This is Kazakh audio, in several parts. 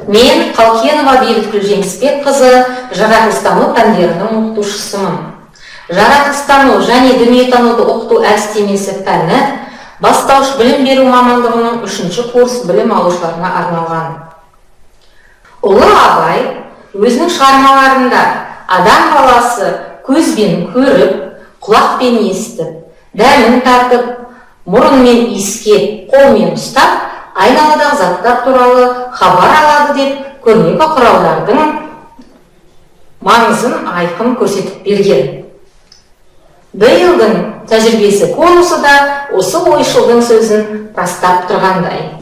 Мен Қалкенова Бейбіткүл Жеңісбекқызы жаратылыстану пәндерінің оқытушысымын. Жаратылыстану және дүниетануды оқыту әдістемесі пәні бастауыш білім беру мамандығының 3-ші курс білім алушыларына арналған. Ұлы Абай өзінің шығармаларында адам баласы көзбен көріп, құлақпен естіп, дәмін татып, мұрынмен иіскеп, қолмен ұстап, айналадағы заттар туралы хабар алады деп көрнекі құралдардың маңызын айқын көрсетіп берген. Бейлдің тәжірибесі конусы да осы ойшылдың сөзін растап тұрғандай.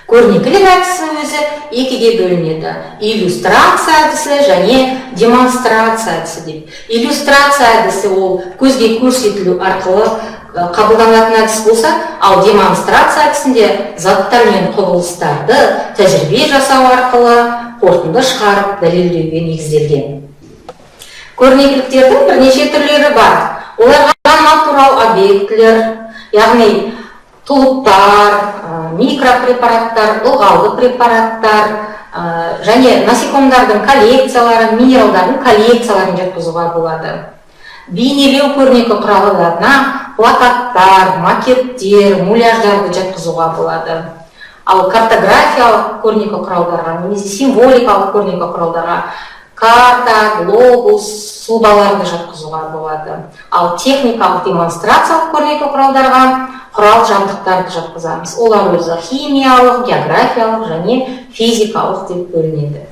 Көрнекілік әдісі өзі екіге бөлінеді: иллюстрация әдісі және демонстрация әдісі деп. Иллюстрация әдісі ол көзге көрсетілу арқылы қабылданатын әдіс болса, ал демонстрация әдісінде заттар мен құбылыстарды тәжірибе жасау арқылы қорытынды шығарып дәлелдеуге негізделген. Көрнекіліктердің бірнеше түрлері бар. Оларға натурал объектілер, яғни тұлыптар, микропрепараттар, ылғалды препараттар және насекомдардың коллекциялары, минералдардың коллекцияларын жатқызуға болады. Бейнелеу көрнекі құралдарына плакаттар, макеттер, муляждарды жатқызуға болады. Ал картографиялық көрнекі құралдарға, немесе символикалық көрнекі құралдарға карта, глобус, сұлбаларды жатқызуға болады. Ал техникалық демонстрациялық көрнекі құралдарға құрал жабдықтарды жатқызамыз. Олар өзі химиялық, географиялық және физикалық деп бөлінеді.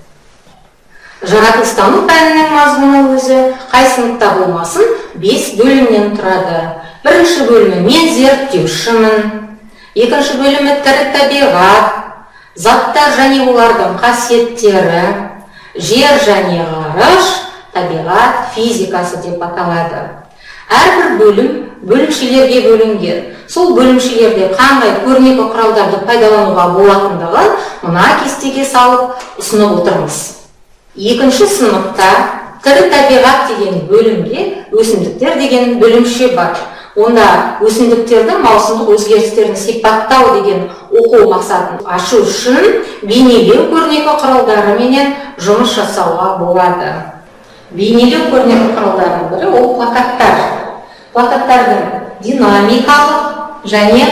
Жаратылыстану пәнінің мазмұны өзі қай сыныпта болмасын 5 бөлімнен тұрады. Бірінші бөлімі мен зерттеушімін, екінші бөлімі тірі табиғат, заттар және олардың қасиеттері, жер және ғарыш, табиғат физикасы деп аталады. Әрбір бөлім бөлімшелерге бөлінген. Сол бөлімшелерде қандай көрнекі құралдарды пайдалануға болатындығын мына кестеге салып ұсынып отырмыз. Екінші сыныпта тірі табиғат деген бөлімде өсімдіктер деген бөлімше бар. Онда өсімдіктердің маусымдық өзгерістерін сипаттау деген оқу мақсатын ашу үшін бейнелеу көрнекі құралдары менен жұмыс жасауға болады. Бейнелеу көрнекі құралдарының бірі ол плакаттар. Плакаттардың динамикалық және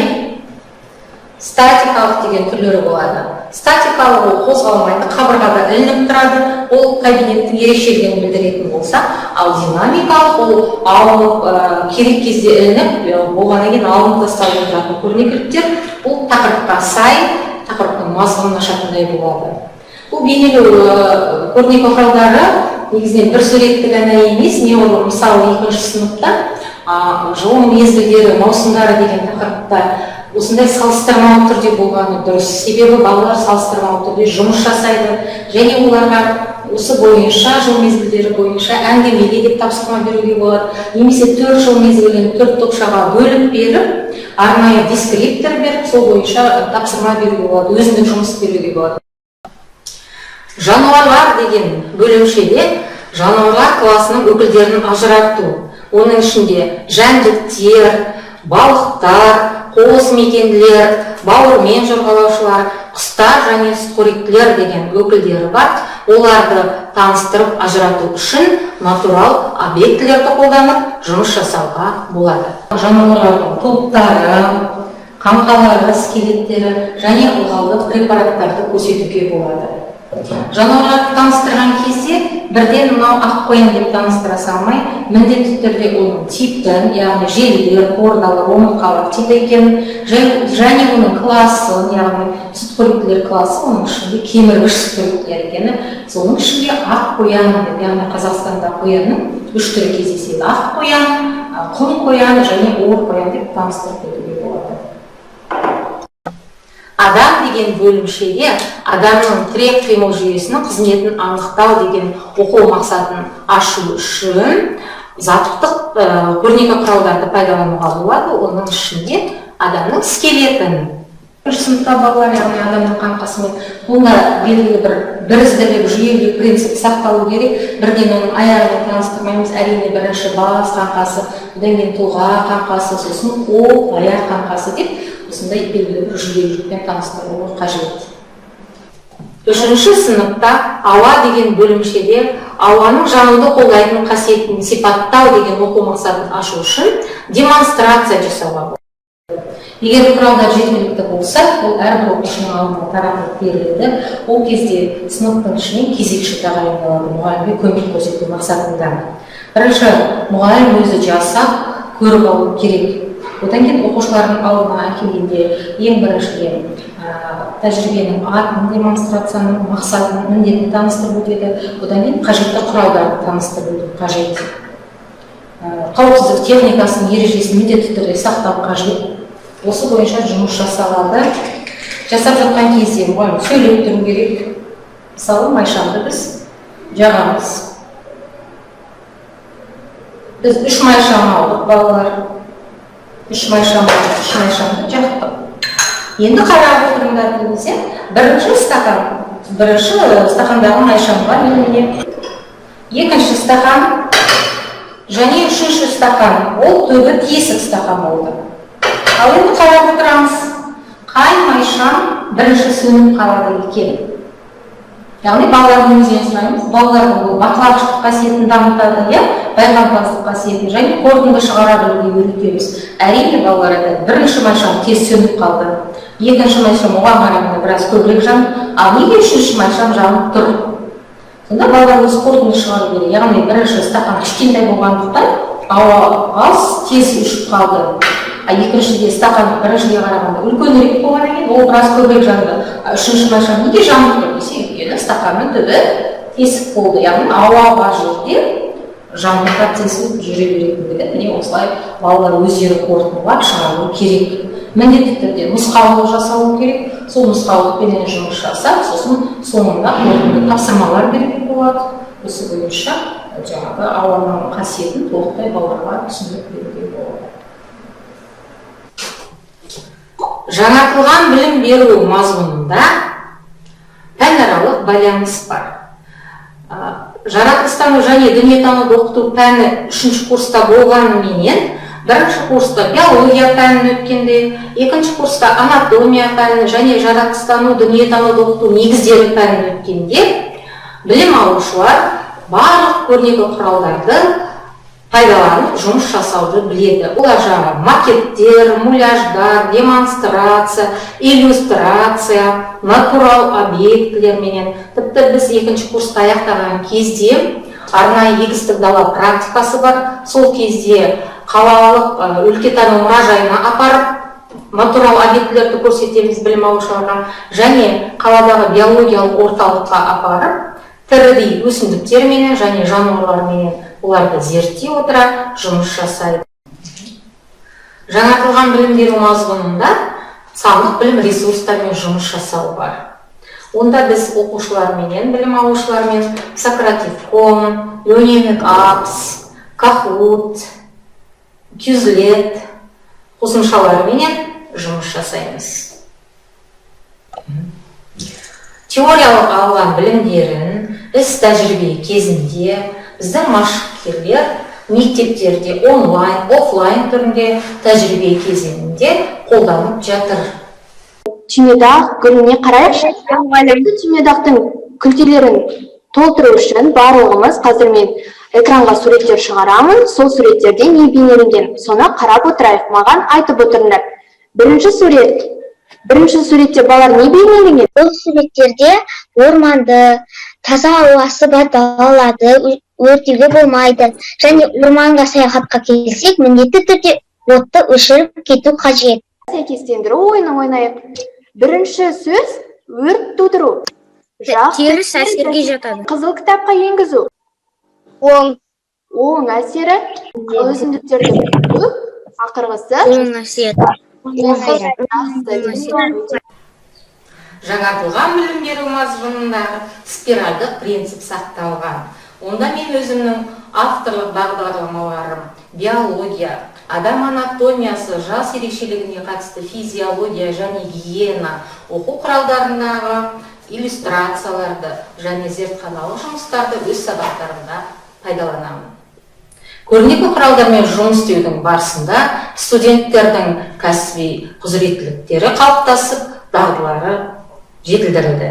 статикалық деген түрлері болады. Статикалық ол қозғалмайды, қабырғада ілініп тұрады, ол кабинеттің ерекшелігін білдіретін болса, ал динамикалық ол алынып, керек кезде ілініп, болғаннан кейін алынып тасталып тұратын көрнекіліктер, ол тақырыпқа сай, тақырыптың мазмұнын ашатындай болады. Бұл бейнелеу көрнекі құралдары негізінен бір суретті ғана емес, неғұрлым мысалы 2-ші сыныпта жылы мезгілдері, маусымдары деген тақырыпта осындай салыстырмалы түрде болғаны дұрыс. Себебі балалар салыстырмалы түрде жұмыс жасайды және оларға осы бойынша, жыл мезгілдері бойынша әңгімеге деп тапсырма беруге болады. Немесе 4 жыл мезгілін 4 топшаға бөліп беріп, арнайы дескриптор беріп, сол бойынша тапсырма беруге болады, өзіндік жұмыс беруге болады. Жануарлар деген бөлімшеде жануарлар класының өкілдерін ажырату. Оның ішінде жәндіктер, балықтар, қоңыз мекенділер, бауырмен жорғалаушылар, құстар және сүтқоректілер деген өкілдері бар. Оларды таныстырып ажырату үшін натурал объектілерді қолданып жұмыс жасауға болады. Жануарлардың топтары, қаңқалары, скелеттері және ылғалды препараттарды көрсетуге болады. Жануарларды таныстырған кезде бірден мынау ақ қоян деп таныстыра салмай, міндетті түрде оның типтен, яғни желілер, қордалар, омыртқалар типі екенін, және оның классын, яғни сүтқоректілер класы, оның ішінде кеміргіш сүтқоректілер екені, соның ішінде ақ қоян, яғни Қазақстанда қоянның 3 түрі кездеседі: ақ қоян, құм қоян және ор қоян деп таныстырып кетуге болады. Адам деген бөлімшеге адамның тірек қимыл жүйесінің қызметін анықтау деген оқу мақсатын ашу үшін заттық көрнекі құралдарды пайдалануға болады. Оның ішінде адамның скелетін. Сыныпта балалар, яғни адамның қаңқасымен бұнда белгілі бір бірізділік, жүйелік принцип сақталу керек. Бірден оның аяғын таныстырмаймыз. Әрине бірінші бас қаңқасы, одан кейін тұлға қаңқасы, сосын қол, аяқ қаңқасы деп осындай белгілі бір жүйелікпен таныстырылуы қажет. 3 сыныпта ауа деген бөлімшеде ауаның жануды қолдайтын қасиетін сипаттау деген оқу мақсатын ашу үшін демонстрация жасауға болады. Егер құралдар жеткілікті болса, ол әрбір оқушының алдына таратылып беріледі. Ол кезде сыныптың ішінен кезекші тағайындалады, мұғалімге көмек көрсету мақсатында. Бірінші, мұғалім өзі жасап көріп алу керек. Одан кейін оқушылардың алдына әкелгенде ең біріншіден тәжірибенің атын, демонстрацияның мақсатын, міндетін таныстырып өтеді. Одан кейін қажетті құралдарды таныстырып өту қажет. Қауіпсіздік техникасының ережесін міндетті түрде сақтау қажет. Осы бойынша жұмыс жасалады. Жасап жатқан кезде мұғалім сөйлеп тұру керек. Мысалы, майшамды біз жағамыз. Біз 3 майшам алдық, балалар. 3 майшамды жақтық. Енді қарап отырыңдар десе, бірінші стақандағы майшамға міне. Екінші стақан және үшінші стақан, ол түбі тесік стақан болды. Ал енді қарап отырамыз, қай майшам бірінші сөніп қалады екен. Яғни балалардың өзінен сұраймыз, балалардың бұл бақылағыштық қасиетін дамытады, байқампаздық қасиетін және қорытынды шығара білуге үйретеміз. Әрине балалар бірінші майшам тез сөніп қалды. Екінші майшам оған қарағанда біраз көбірек жанып, ал неге үшінші майшам жанып тұр? Сонда балалар өз қорытынды шығару керек. Яғни бірінші стақан кішкентай болғандықтан ауа аз тез ұшып қалды. Екіншіде стақан біріншіге қарағанда үлкенірек болғаннан кейін ол біраз көбірек жанды. Үшінші майшам неге жанып тұр десе, өйткені стақанның түбі тесік болды. Яғни ауа бар жерде жану процесі жүре беретіндігі. Міне осылай балалар өздері қорытындылап шығару керек. Міндетті түрде нұсқаулық жасалу керек. Сол нұсқаулықпен жұмыс жасап, сосын соңында қорытынды тапсырмалар беруге болады. Осы бойынша жаңағы ауаның қасиетін толықтай балаларға түсіндіріп беруге болады. Жаңартылған білім беру мазмұнында пәнаралық байланыс бар. Жаратылыстану және дүниетануды оқыту пәні 3-ші курста болғанымен, 1-ші курста биология пәнін өткенде, 2-ші курста анатомия пәнін және жаратылыстану дүниетануды оқыту негіздері пәнін өткенде, білім алушылар барлық көрнекі құралдарды пайдаланып жұмыс жасауды біледі. Олар жаңағы макеттер, муляждар, демонстрация, иллюстрация, натурал объектілер менен. Тіпті біз 2-ші курсты аяқтаған кезде арнайы егістік дала практикасы бар. Сол кезде қалалық өлкетану мұражайына апарып натурал объектілерді көрсетеміз білім алушыларға, және қаладағы биологиялық орталыққа апарып тірідей өсімдіктер менен және жануарлар менен оларды зерттей отыра жұмыс жасайды. Жаңартылған білім беру мазмұнында сандық білім ресурстармен жұмыс жасау бар. Онда біз оқушылармен, білім алушылармен Сократив.com, Learning Apps, Kahoot, Quizlet қосымшалармен жұмыс жасаймыз. Теориялық алған білімдерін іс тәжірибе кезінде біздің машықкерлер мектептерде онлайн, офлайн түрінде тәжірибе кезеңінде қолданып жатыр. Түймедақ гүліне қарайықшы. Түймедақтың күлтелерін толтыру үшін барлығымыз қазір мен экранға суреттер шығарамын. Сол суреттерде не бейнеленген, соны қарап отырайық. Маған айтып отырыңдар. Бірінші суретте балалар не бейнеленген? Бұл суреттерде орманды, таза ауасы бар далаларды өртеуге болмайды. Және орманға саяхатқа келсек, міндетті түрде отты өшіріп кету қажет. Сәйкестендіру ойыны ойнайық. Бірінші сөз өрт тудыру. Теріс әсерге жатады. Қызыл кітапқа енгізу. Оң әсері өсімдіктерді күту, ақырғысы Оң әсері. Жаңартылған білім беру мазмұнындағы спиральдық принцип сақталған. Онда мен өзімнің авторлық бағдарламаларым, биология, адам анатомиясы, жас ерекшелігіне қатысты физиология және гигиена оқу құралдарындағы иллюстрацияларды және зертханалық жұмыстарды өз сабақтарымда пайдаланамын. Көрнекі құралдармен жұмыс істеудің барысында студенттердің кәсіби құзыреттіліктері қалыптасып, дағдылары жетілдірілді.